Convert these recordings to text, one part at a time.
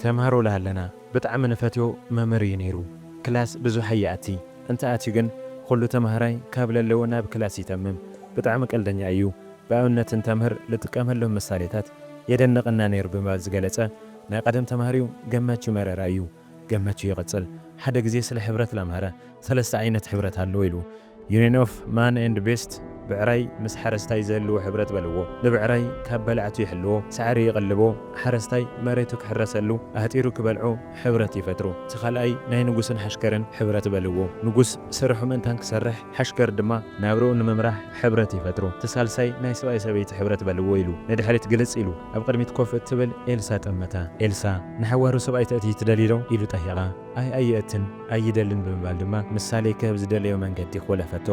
ተምሃሮ ለሃለና ብጣዕሚ ንፈትዮ መምህር እዩ ነይሩ ክላስ ብዙሕ ኣየኣቲ እንተ ኣትዩ ግን ኩሉ ተምሃራይ ካብ ለለዎ ናብ ክላስ ይተምም ብጣዕሚ ቀልደኛ እዩ ብኣብነት እንተምህር ልጥቀመሎም ምሳሌታት የደነቐና ነይሩ ብምባል ዝገለጸ ናይ ቀደም ተምሃሪው ገመቹ መረራ እዩ ገመቹ ይቕጽል ሓደ ግዜ ስለ ሕብረት ለምሃረ ሰለስተ ዓይነት ሕብረት ኣለዎ ኢሉ ዩኒየን ኦፍ ማን ኤንድ ቤስት ብዕራይ ምስ ሓረስታይ ዘለዎ ሕብረት በልዎ ንብዕራይ ካብ በልዓቱ ይሕልዎ ሳዕሪ ይቕልቦ ሓረስታይ መሬቱ ክሕረሰሉ ኣህጢሩ ክበልዖ ሕብረት ይፈጥሩ ተኻልኣይ ናይ ንጉስን ሓሽከርን ሕብረት በልዎ ንጉስ ስርሑ ምእንታን ክሰርሕ ሓሽከር ድማ ናብርኡ ንምምራሕ ሕብረት ይፈጥሩ ተሳልሳይ ናይ ሰብኣይ ሰበይቲ ሕብረት በልዎ ኢሉ ንድሕሪት ግልጽ ኢሉ ኣብ ቅድሚት ኮፍ እትብል ኤልሳ ጠመታ ኤልሳ ንሓዋሩ ሰብኣይ ተእትይ ትደሊ ዶ ኢሉ ጠይቓ ኣይ ኣየእትን ኣይደልን ብምባል ድማ ምሳሌ ከብ ዝደለዮ መንገዲ ኮለፈቶ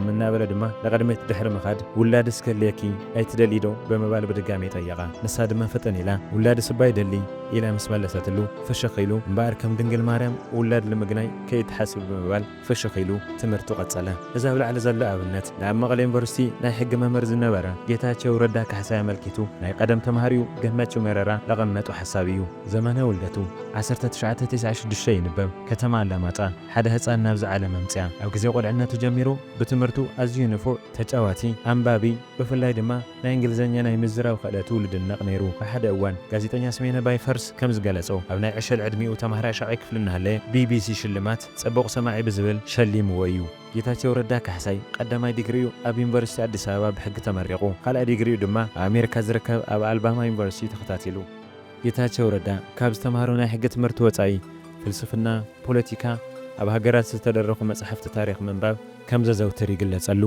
ምናበለ ድማ ለቀድሜት ድሕሪ ምኻድ ውላድስ ከልየኪ ኣይትደሊ ዶ ብምባል ብድጋሚ ጠየቓ ንሳ ድማ ፍጥን ኢላ ውላድ ስባይ ደሊ ኢላ ምስ መለሰትሉ ፍሽኽ ኢሉ እምበኣር ከም ድንግል ማርያም ውላድ ንምግናይ ከይትሓስብ ብምባል ፍሽኽ ኢሉ ትምህርቱ ቀጸለ እዛ ብላዕሊ ዘሎ ኣብነት ናብ መቐለ ዩኒቨርሲቲ ናይ ሕጊ መምህር ዝነበረ ጌታቸው ረዳ ካሕሳይ ኣመልኪቱ ናይ ቀደም ተምሃሪኡ ገመቹ መረራ ለቐመጡ ሓሳብ እዩ ዘመነ ውልደቱ 1996 ይንበብ ከተማ ኣላማጣ ሓደ ህፃን ናብ ዝዓለም መምጽያ ኣብ ግዜ ቆልዕነቱ ጀሚሩ ብትምህርቱ ኣዝዩ ንፉዕ ተጫዋቲ ኣንባቢ ብፍላይ ድማ ናይ እንግሊዝኛ ናይ ምዝራብ ክእለቱ ልድነቕ ነይሩ ብሓደ እዋን ጋዜጠኛ ስሜነ ባይፈርስ ከም ዝገለጾ ኣብ ናይ ዕሸል ዕድሚኡ ተምሃራይ ሻዕይ ክፍሊ እናሃለየ ቢቢሲ ሽልማት ጽቡቕ ሰማዒ ብዝብል ሸሊምዎ እዩ ጌታቸው ረዳ ካሕሳይ ቀዳማይ ዲግሪኡ ኣብ ዩኒቨርሲቲ ኣዲስ ኣበባ ብሕጊ ተመሪቑ ካልኣይ ዲግሪኡ ድማ ኣብ ኣሜሪካ ዝርከብ ኣብ ኣልባማ ዩኒቨርሲቲ ተኸታቲሉ ጌታቸው ረዳ ካብ ዝተምሃሮ ናይ ሕጊ ትምህርቲ ወጻኢ ፍልስፍና ፖለቲካ ኣብ ሃገራት ዝተደረኹ መጽሕፍቲ ታሪኽ ምንባብ ከም ዘዘውትር ይግለጸሉ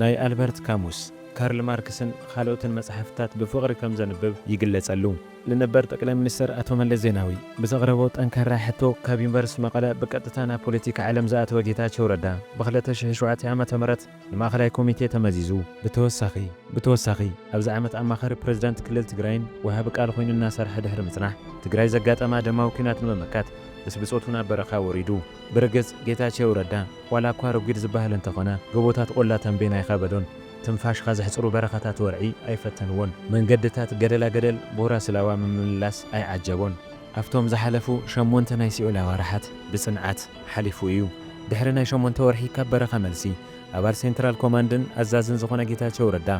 ናይ ኣልበርት ካሙስ ካርል ማርክስን ካልኦትን መጽሕፍታት ብፍቕሪ ከም ዘንብብ ይግለጸሉ ለነበር ጠቅላይ ሚኒስትር ኣቶ መለስ ዜናዊ ብዘቕረቦ ጠንካራ ሕቶ ካብ ዩኒቨርሲቲ መቐለ ብቀጥታ ናብ ፖለቲካ ዓለም ዝኣተወ ጌታቸው ረዳ ብ2007 ዓ.ም ንማእኸላይ ኮሚቴ ተመዚዙ ብተወሳኺ ኣብዚ ዓመት ኣማኻሪ ፕሬዝዳንት ክልል ትግራይን ወሃቢ ቃል ኮይኑ እናሰርሐ ድሕሪ ምጽናሕ ትግራይ ዘጋጠማ ደማዊ ኩናት ንምምካት ብስብጾቱ ናብ በረኻ ወሪዱ ብርግጽ ጌታቸው ረዳ ዋላ እኳ ረጒድ ዝበሃል እንተኾነ ጎቦታት ቆላ ተንቤን ኣይኸበዶን ትንፋሽኻ ዘሕጽሩ በረኻታት ወርዒ ኣይፈተንዎን መንገድታት ገደላገደል ቦራ ስላዋ ምምልላስ ኣይዓጀቦን ኣብቶም ዝሓለፉ 8 ናይ ሲኦል ኣዋርሓት ብጽንዓት ሓሊፉ እዩ ድሕሪ ናይ 8 ወርሒ ካብ በረኻ መልሲ ኣባል ሴንትራል ኮማንድን ኣዛዝን ዝኾነ ጌታቸው ረዳ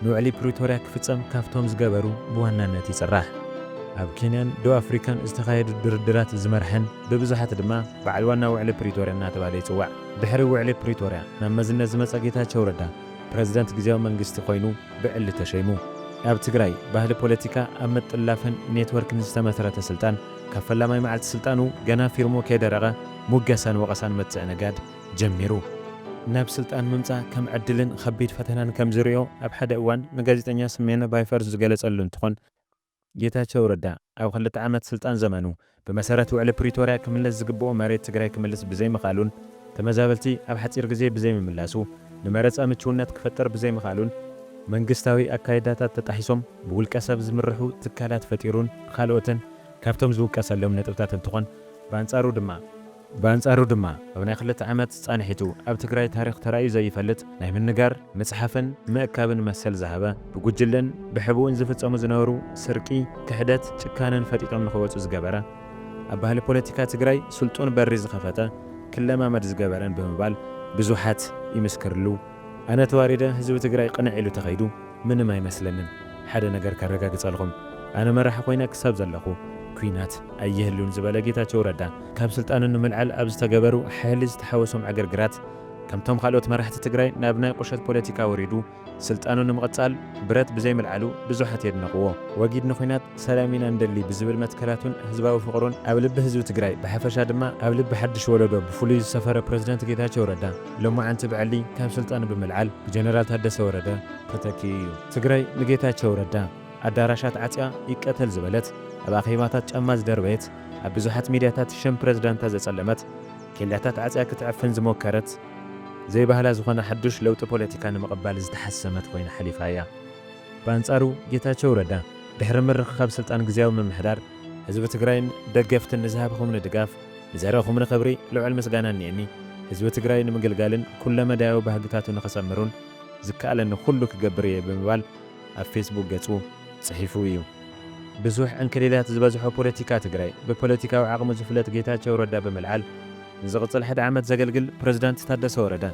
ንውዕሊ ፕሪቶርያ ክፍጸም ካብቶም ዝገበሩ ብዋናነት ይጽራሕ ኣብ ኬንያን ደቡብ ኣፍሪካን ዝተኻየዱ ድርድራት ዝመርሐን ብብዙሓት ድማ በዓል ዋና ውዕሊ ፕሪቶርያ እናተባህለ ይጽዋዕ ድሕሪ ውዕሊ ፕሪቶርያ ናብ መዝነት ዝመጸ ጌታቸው ረዳ ፕሬዝዳንት ጊዜያዊ መንግስቲ ኮይኑ ብዕሊ ተሸይሙ ኣብ ትግራይ ባህሊ ፖለቲካ ኣብ ምጥላፍን ኔትወርክን ዝተመስረተ ስልጣን ካብ ፈላማይ መዓልቲ ስልጣኑ ገና ፊርሞ ከይደረቐ ሙገሳን ወቐሳን መጽዕ ነጋድ ጀሚሩ ናብ ስልጣን ምምጻእ ከም ዕድልን ከቢድ ፈተናን ከም ዝርዮ ኣብ ሓደ እዋን ንጋዜጠኛ ስሜነ ባይፈርስ ዝገለጸሉ እንትኾን ጌታቸው ረዳ ኣብ 2 ዓመት ስልጣን ዘመኑ ብመሰረት ውዕሊ ፕሪቶርያ ክምለስ ዝግብኦ መሬት ትግራይ ክምለስ ብዘይምኻሉን ተመዛበልቲ ኣብ ሓፂር ግዜ ብዘይምምላሱ ንመረፃ ምቹውነት ክፈጠር ብዘይምኻሉን መንግስታዊ ኣካይዳታት ተጣሒሶም ብውልቀ ሰብ ዝምርሑ ትካላት ፈጢሩን ካልኦትን ካብቶም ዝውቀሰሎም ነጥብታት እንትኾን በአንጻሩ ድማ ኣብ ናይ 2 ዓመት ጻንሒቱ ኣብ ትግራይ ታሪኽ ተራእዩ ዘይፈልጥ ናይ ምንጋር መጽሓፍን ምእካብን መሰል ዝሃበ ብጉጅለን ብሕቡእን ዝፍጸሙ ዝነበሩ ስርቂ ክሕደት ጭካንን ፈጢጦም ንኽወፁ ዝገበረ ኣብ ባህሊ ፖለቲካ ትግራይ ስልጡን በሪ ዝኸፈተ ክለማመድ ዝገበረን ብምባል ብዙሓት ይምስክርሉ ኣነ ተዋሪደ ህዝቢ ትግራይ ቅንዕ ኢሉ ተኸይዱ ምንም ኣይመስለንን ሓደ ነገር ከረጋግጸልኹም ኣነ መራሒ ኮይነ ክሳብ ዘለኹ ኩናት ኣይህሉን ዝበለ ጌታቸው ረዳ ካብ ስልጣኑ ንምልዓል ኣብ ዝተገበሩ ሓይሊ ዝተሓወሶም ዕግርግራት ከምቶም ካልኦት መራሕቲ ትግራይ ናብ ናይ ቁሸት ፖለቲካ ወሪዱ ስልጣኑ ንምቕጻል ብረት ብዘይምልዓሉ ብዙሓት የድነቕዎ ወጊድ ንኹናት ሰላም ኢና እንደሊ ብዝብል መትከላቱን ህዝባዊ ፍቕሩን ኣብ ልቢ ህዝቢ ትግራይ ብሓፈሻ ድማ ኣብ ልቢ ሓድሽ ወለዶ ብፍሉይ ዝሰፈረ ፕሬዝዳንት ጌታቸው ረዳ ሎማዓንቲ ብዕሊ ካብ ስልጣኑ ብምልዓል ብጀነራል ታደሰ ወረደ ተተኪዩ እዩ ትግራይ ንጌታቸው ረዳ ኣዳራሻት ዓጽያ ይቀተል ዝበለት ኣብ ኣኼባታት ጫማ ዝደርበየት ኣብ ብዙሓት ሚድያታት ሽም ፕሬዝዳንታ ዘጸለመት ኬላታት ዓጽያ ክትዕፍን ዝሞከረት ዘይባህላ ዝኾነ ሓዱሽ ለውጢ ፖለቲካ ንምቕባል ዝተሓሰመት ኮይና ሓሊፋ እያ በአንጻሩ ጌታቸው ረዳ ድሕሪ ምርኽኻብ ስልጣን ግዜያዊ ምምሕዳር ህዝቢ ትግራይን ደገፍትን ንዝሃብኹምኒ ድጋፍ ንዘረኹምኒ ክብሪ ልዑል ምስጋና እኒአኒ ህዝቢ ትግራይ ንምግልጋልን ኩለ መዳያዊ ባህግታቱ ንኸሰምሩን ዝከኣለኒ ኩሉ ክገብር እየ ብምባል ኣብ ፌስቡክ ገጹ ጽሒፉ እዩ ብዙሕ እንክሊላት ዝበዝሖ ፖለቲካ ትግራይ ብፖለቲካዊ ዓቕሙ ዝፍለጥ ጌታቸው ረዳ ብምልዓል ንዝቕፅል 1 ዓመት ዘገልግል ፕረዝዳንት ታደሰ ወረደ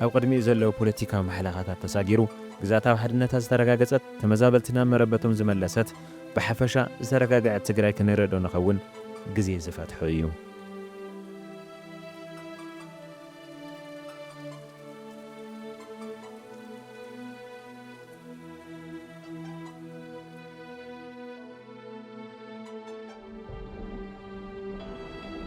ኣብ ቅድሚኡ ዘለዉ ፖለቲካዊ መሓላኻታት ተሳጊሩ ግዛታዊ ሓድነታ ዝተረጋገጸት ተመዛበልትና መረበቶም ዝመለሰት ብሓፈሻ ዝተረጋግዐት ትግራይ ክንረዶ ንኸውን ግዜ ዝፈትሖ እዩ።